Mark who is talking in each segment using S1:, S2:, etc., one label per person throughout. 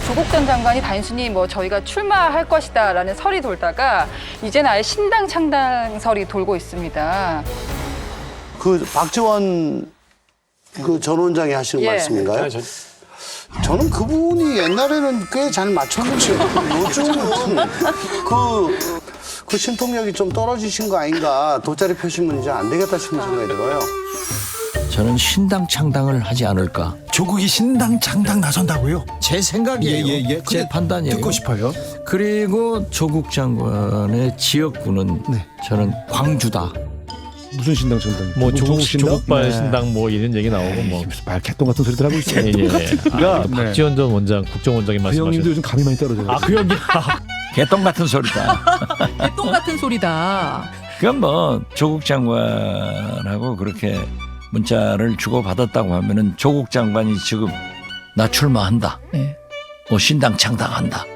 S1: 조국 전 장관이 단순히 뭐 저희가 출마할 것이다라는 설이 돌다가 이제는 아예 신당 창당설이 돌고 있습니다.
S2: 그 박지원 그 전 원장이 하시는
S1: 예.
S2: 말씀인가요? 저는 그분이 옛날에는 꽤 잘 맞췄는데 요즘은 그 신통력이 좀 떨어지신 거 아닌가. 돗자리 펴시면 이제 안 되겠다 싶은 생각이 들어요.
S3: 저는 신당 창당을 하지 않을까.
S4: 조국이 신당 창당 나선다고요?
S3: 제 생각이에요.
S4: 예.
S3: 제 판단이에요.
S4: 듣고 싶어요.
S3: 그리고 조국 장관의 지역구는 저는 광주다.
S5: 무슨 신당 창당?
S6: 뭐 조국
S5: 신당?
S6: 조국발
S5: 네.
S6: 신당 뭐 이런 얘기 나오고 뭐.
S5: 무슨 말 개똥 같은 소리들 하고 있어요.
S6: 아, 또 박지원 전 원장 국정원장이
S5: 그
S6: 말씀하셨.
S5: 형님도 요즘 감이 많이 떨어져요.
S6: 아, 그 형님.
S3: 개똥 같은 소리다.
S7: 똥 같은 소리다.
S3: 그건 뭐 조국 장관하고 그렇게 문자를 주고 받았다고 하면은 조국 장관이 지금 나 출마한다.
S7: 네.
S3: 뭐 신당 창당한다.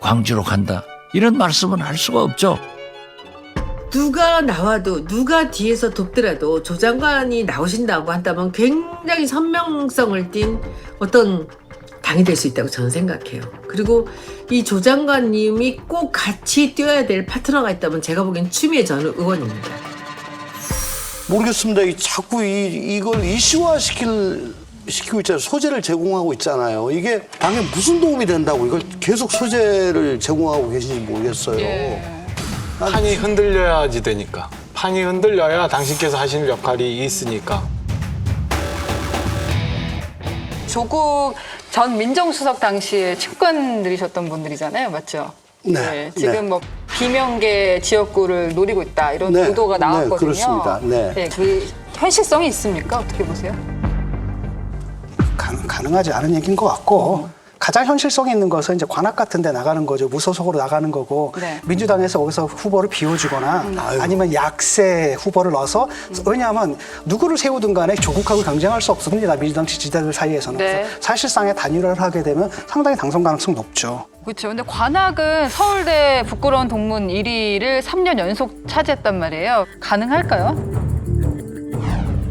S3: 광주로 간다. 이런 말씀은 할 수가 없죠.
S8: 누가 나와도 누가 뒤에서 돕더라도 조 장관이 나오신다고 한다면 굉장히 선명성을 띤 어떤 당이 될 수 있다고 저는 생각해요. 그리고 이 조 장관님이 꼭 같이 뛰어야 될 파트너가 있다면 제가 보기엔 추미애 전 의원입니다.
S2: 모르겠습니다. 자꾸 이걸 이슈화 시키고 있잖아요. 소재를 제공하고 있잖아요. 이게 당에 무슨 도움이 된다고 이걸 계속 소재를 제공하고 계신지 모르겠어요.
S1: 예.
S9: 판이 흔들려야지 되니까. 판이 흔들려야 당신께서 하시는 역할이 있으니까.
S1: 조국 전 민정수석 당시에 측근 들이셨던 분들이잖아요. 맞죠?
S2: 네.
S1: 지금
S2: 네.
S1: 뭐 비명계 지역구를 노리고 있다 이런
S2: 네.
S1: 보도가
S2: 네,
S1: 나왔거든요.
S2: 그렇습니다. 네.
S1: 그 현실성이 있습니까? 어떻게 보세요?
S10: 가능하지 않은 얘기인 것 같고 가장 현실성이 있는 것은 이제 관악 같은 데 나가는 거죠. 무소속으로 나가는 거고
S1: 네.
S10: 민주당에서 거기서 후보를 비워주거나 아니면 약세 후보를 넣어서 왜냐하면 누구를 세우든 간에 조국하고 경쟁할 수 없습니다. 민주당 지지자들 사이에서는.
S1: 네.
S10: 그래서 사실상의 단일화를 하게 되면 상당히 당선 가능성이 높죠.
S1: 그렇죠. 근데 관악은 서울대 부끄러운 동문 1위를 3년 연속 차지했단 말이에요. 가능할까요?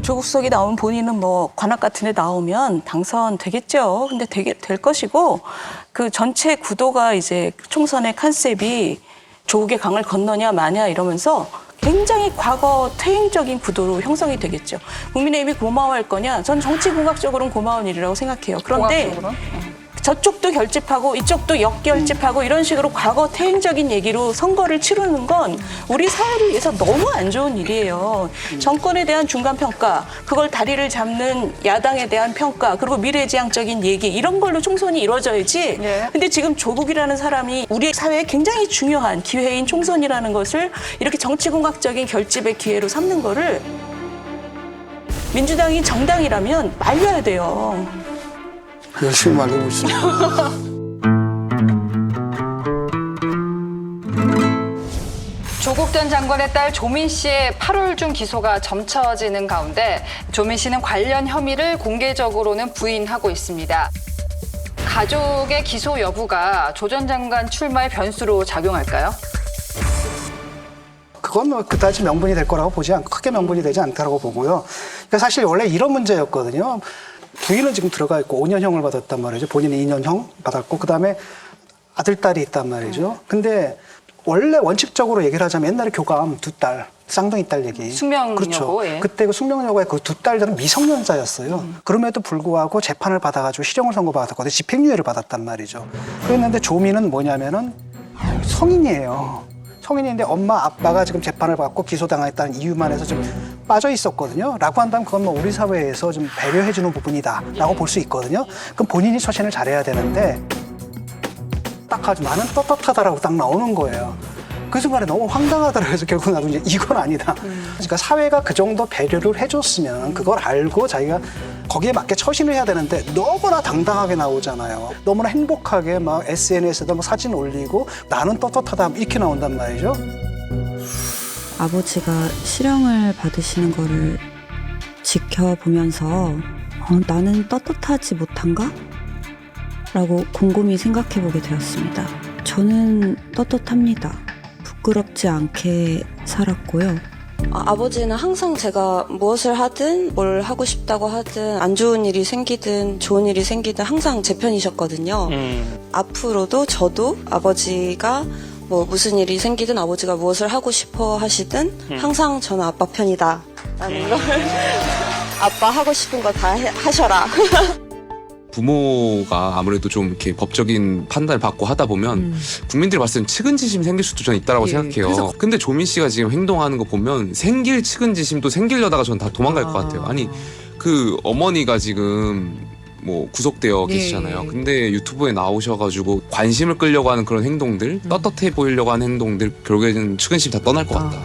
S11: 조국 수석이 나오면 본인은 뭐 관악 같은 데 나오면 당선되겠죠. 근데 될 것이고 그 전체 구도가 이제 총선의 컨셉이 조국의 강을 건너냐 마냐 이러면서 굉장히 과거 퇴행적인 구도로 형성이 되겠죠. 국민의힘이 고마워할 거냐? 전 정치공학적으로는 고마운 일이라고 생각해요. 그런데
S1: 공학적으로는?
S11: 저쪽도 결집하고 이쪽도 역결집하고 이런 식으로 과거 퇴행적인 얘기로 선거를 치르는 건 우리 사회를 위해서 너무 안 좋은 일이에요. 정권에 대한 중간평가, 그걸 다리를 잡는 야당에 대한 평가, 그리고 미래지향적인 얘기 이런 걸로 총선이 이루어져야지.
S1: 네.
S11: 근데 지금 조국이라는 사람이 우리 사회에 굉장히 중요한 기회인 총선이라는 것을 이렇게 정치공학적인 결집의 기회로 삼는 거를 민주당이 정당이라면 말려야 돼요.
S2: 열심히 말리고 있습니다.
S1: 조국 전 장관의 딸 조민 씨의 8월 중 기소가 점쳐지는 가운데 조민 씨는 관련 혐의를 공개적으로는 부인하고 있습니다. 가족의 기소 여부가 조 전 장관 출마의 변수로 작용할까요?
S10: 그건 뭐 그다지 명분이 될 거라고 크게 명분이 되지 않다고 보고요. 그러니까 사실 원래 이런 문제였거든요. 부인은 지금 들어가 있고 5년형을 받았단 말이죠. 본인이 2년형 받았고 그다음에 아들, 딸이 있단 말이죠. 근데 원래 원칙적으로 얘기를 하자면 옛날에 교감 2딸, 쌍둥이 딸 얘기.
S1: 숙명여고,
S10: 그렇죠.
S1: 예.
S10: 그때 그 숙명여고의 그 2딸들은 미성년자였어요. 그럼에도 불구하고 재판을 받아가지고 실형을 선고받았거든요. 집행유예를 받았단 말이죠. 그랬는데 조민은 뭐냐면은 성인이에요. 성인인데 엄마, 아빠가 지금 재판을 받고 기소당했다는 이유만 해서 좀 빠져 있었거든요. 라고 한다면 그건 뭐 우리 사회에서 좀 배려해주는 부분이다 라고 볼 수 있거든요. 그럼 본인이 처신을 잘해야 되는데 딱 하지 나는 떳떳하다라고 딱 나오는 거예요. 그 순간에 너무 황당하더라 해서 결국 나도 이제 이건 아니다. 그러니까 사회가 그 정도 배려를 해줬으면 그걸 알고 자기가 거기에 맞게 처신을 해야 되는데 너무나 당당하게 나오잖아요. 너무나 행복하게 막 SNS에다 막 사진 올리고 나는 떳떳하다 이렇게 나온단 말이죠.
S12: 아버지가 실형을 받으시는 거를 지켜보면서 나는 떳떳하지 못한가? 라고 곰곰이 생각해보게 되었습니다. 저는 떳떳합니다. 부끄럽지 않게 살았고요. 아버지는 항상 제가 무엇을 하든 뭘 하고 싶다고 하든 안 좋은 일이 생기든 좋은 일이 생기든 항상 제 편이셨거든요. 앞으로도 저도 아버지가 뭐 무슨 일이 생기든 아버지가 무엇을 하고 싶어 하시든 항상 저는 아빠 편이다 라는 걸 아빠 하고 싶은 거 다 하셔라.
S13: 부모가 아무래도 좀 이렇게 법적인 판단을 받고 하다 보면 국민들이 봤을 땐 측은지심이 생길 수도 저는 있다라고 생각해요. 근데 조민 씨가 지금 행동하는 거 보면 생길 측은지심도 생기려다가 저는 다 도망갈 것 같아요. 아니 그 어머니가 지금 뭐 구속되어 계시잖아요. 근데 유튜브에 나오셔가지고 관심을 끌려고 하는 그런 행동들, 떳떳해 보이려고 하는 행동들 결국에는 측은심 다 떠날 것 같다.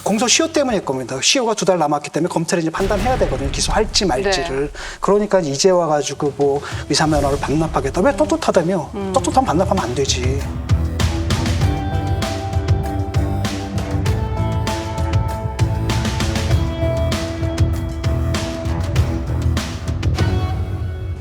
S10: 공소시효 때문일 겁니다. 시효가 2달 남았기 때문에 검찰이 이제 판단해야 되거든요. 기소할지 말지를. 그러니까 이제 와가지고 뭐 의사면허를 반납하겠다. 왜 떳떳하다며? 떳떳하면 반납하면 안 되지.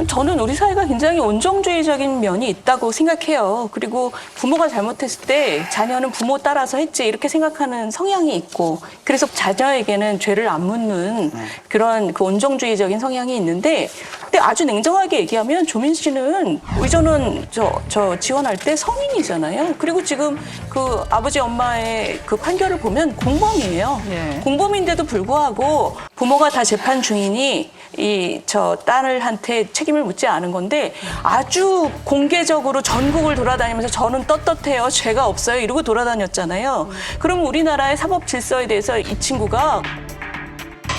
S11: 저는 우리 사회가 굉장히 온정주의적인 면이 있다고 생각해요. 그리고 부모가 잘못했을 때 자녀는 부모 따라서 했지 이렇게 생각하는 성향이 있고 그래서 자녀에게는 죄를 안 묻는 그런 그 온정주의적인 성향이 있는데 근데 아주 냉정하게 얘기하면 조민 씨는 의전원 저 지원할 때 성인이잖아요. 그리고 지금 그 아버지 엄마의 그 판결을 보면 공범이에요. 공범인데도 불구하고 부모가 다 재판 중이니 저 딸한테 책임을 묻지 않은 건데 아주 공개적으로 전국을 돌아다니면서 저는 떳떳해요. 죄가 없어요. 이러고 돌아다녔잖아요. 그럼 우리나라의 사법 질서에 대해서 이 친구가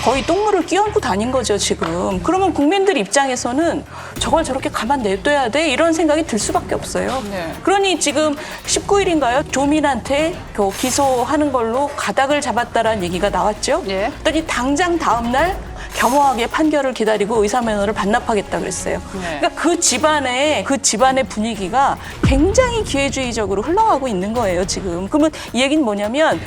S11: 거의 똥물을 끼얹고 다닌 거죠, 지금. 그러면 국민들 입장에서는 저걸 저렇게 가만 냅둬야 돼? 이런 생각이 들 수밖에 없어요. 그러니 지금 19일인가요? 조민한테 기소하는 걸로 가닥을 잡았다라는 얘기가 나왔죠. 그랬더니 당장 다음 날 겸허하게 판결을 기다리고 의사면허를 반납하겠다 그랬어요. 그러니까 그 집안의 분위기가 굉장히 기회주의적으로 흘러가고 있는 거예요, 지금. 그러면 이 얘기는 뭐냐면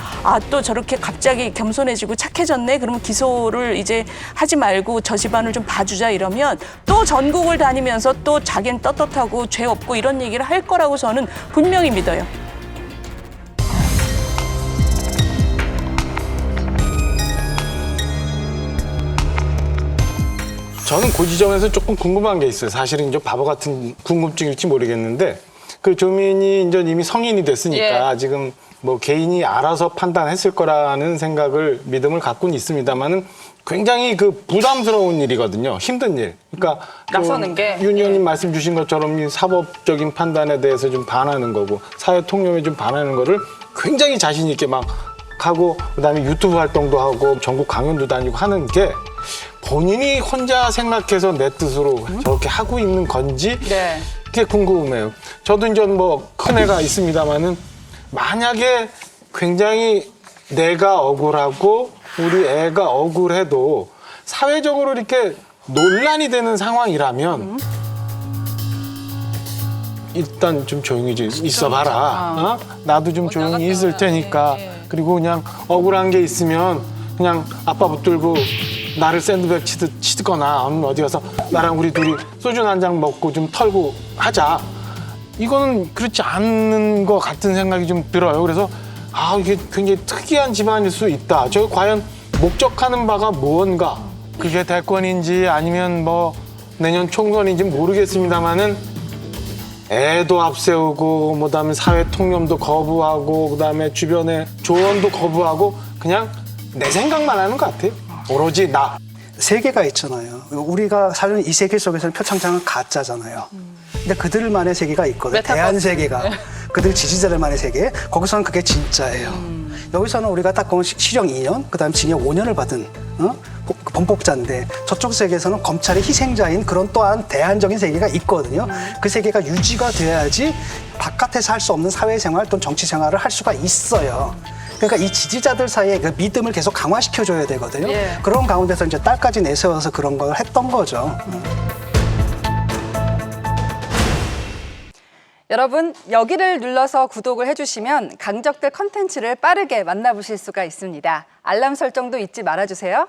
S11: 또 저렇게 갑자기 겸손해지고 착해졌네. 그러면 기소를 이제 하지 말고 저 집안을 좀 봐주자 이러면 또 전국을 다니면서 또 자기는 떳떳하고 죄 없고 이런 얘기를 할 거라고 저는 분명히 믿어요.
S9: 저는 그 지점에서 조금 궁금한 게 있어요. 사실은 이제 바보 같은 궁금증일지 모르겠는데 그 조민이 이제 이미 성인이 됐으니까 지금 뭐 개인이 알아서 판단했을 거라는 믿음을 갖고는 있습니다만은 굉장히 그 부담스러운 일이거든요. 힘든 일. 그러니까
S1: 나서는 게
S9: 윤 의원님 말씀 주신 것처럼 이 사법적인 판단에 대해서 좀 반하는 거고 사회 통념에 좀 반하는 거를 굉장히 자신 있게 막 하고 그다음에 유튜브 활동도 하고 전국 강연도 다니고 하는 게 본인이 혼자 생각해서 내 뜻으로 저렇게 하고 있는 건지 그게 궁금해요. 저도 이제 뭐 큰 애가 있습니다만은 만약에 굉장히 내가 억울하고 우리 애가 억울해도 사회적으로 이렇게 논란이 되는 상황이라면 일단 좀 조용히 좀 있어봐라. 나도 좀 조용히 있을 테니까. 그리고 그냥 억울한 게 있으면 그냥 아빠 붙들고 나를 샌드백 치거나 어디 가서 나랑 우리 둘이 소주 한 잔 먹고 좀 털고 하자. 이거는 그렇지 않는 것 같은 생각이 좀 들어요. 그래서 이게 굉장히 특이한 집안일 수 있다. 저 과연 목적하는 바가 무언가? 그게 대권인지 아니면 뭐 내년 총선인지 모르겠습니다만은 애도 앞세우고 그다음에 사회 통념도 거부하고 그다음에 주변의 조언도 거부하고 그냥 내 생각만 하는 것 같아요. 오로지 나.
S10: 세계가 있잖아요. 우리가 사는 이 세계 속에서는 표창장은 가짜잖아요. 근데 그들만의 세계가 있거든요. 대한 세계가. 그들 지지자들만의 세계. 거기서는 그게 진짜예요. 여기서는 우리가 딱 보면 실형 2년, 그다음 징역 5년을 받은 범법자인데 저쪽 세계에서는 검찰의 희생자인 그런 또한 대안적인 세계가 있거든요. 그 세계가 유지가 돼야지 바깥에서 할 수 없는 사회생활 또는 정치생활을 할 수가 있어요. 그러니까 이 지지자들 사이에 그 믿음을 계속 강화시켜줘야 되거든요. 그런 가운데서 이제 딸까지 내세워서 그런 걸 했던 거죠.
S1: 여러분, 여기를 눌러서 구독을 해주시면 강적들 컨텐츠를 빠르게 만나보실 수가 있습니다. 알람 설정도 잊지 말아주세요.